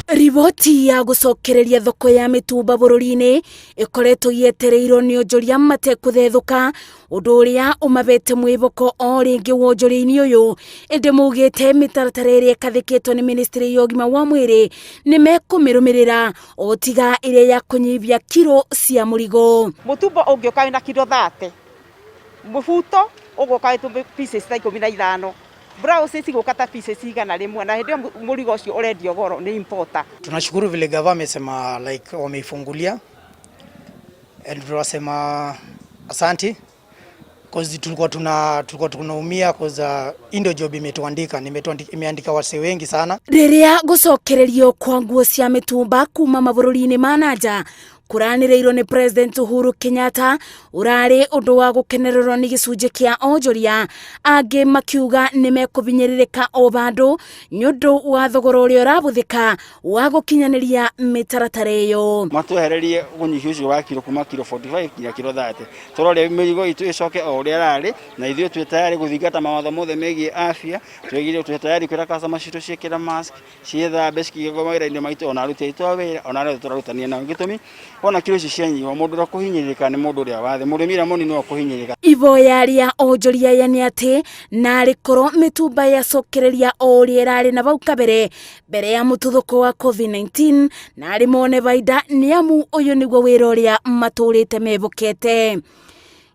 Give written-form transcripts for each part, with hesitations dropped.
Riboti ya gucokereria thoko ya mitumba bururi-ini ikoretwo yetereirwo ni onjoria matekuthethuka undu uria umabete mwiboko o ringi wonjoria-ini uyu indi mugite mitaratara iria ikathikitwo ni ministry ya ugima wa mwiri ni mekumirumirira o tiga iria ya kunyivia kilo cia murigo. Mutumba ungiuka na kilo 30 mubuto ugoka tu pieces 15 Browse sisi kukata pieces igana rimwe na ndio murigo ucio urendio goro ni importer. Tunashukuru vile gava amesema like wameifungulia and tunasema asante cause tulikuwa tunaumia cause ndio job imeandika wase wengi sana. Riria gucokererio kwa nguo cia mitumba kuma mabururi-ini ma nanja kuranireirwo ni President Uhuru Kenyatta urari undu wa gukenererwo ni gicunji kia onjoria angi makiuga ni mekuvinyiririka o bandu nyundu wa thogora uria urabuthika wa gukinyaniria mitaratara iyo. Matuhererie gunyihia ucio wa kilo kuma kilo 45 nginya kilo 30 turore mirigo itu icoke o uria rari na ithuĩ twi tayari guthingata mawatho mothe megie afya twegire twi tayari kwira customer citu ciikira mask ciethambe cikigoma wĩra-inĩ maitũ ona aruti aitũ a wĩra ona arĩa turarutania nao gĩtũmi ona kilo ici cianyihwo mundu rakuhinyirika ni mundu uria wathe murimi ramoni no kuhinyirika. Ivoya ria onjoria yani ati nari korwo mitumba yacokereria o uria irari na vau kabere mbere ya mututhuko wa COVID-19 nari mone baida ni amu uyu niguo wira uria maturite mevukete.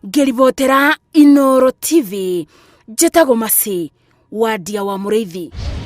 Ngiribotera Inooro TV, Njĩtagwo Mercy Wandia wa Mũrĩithi.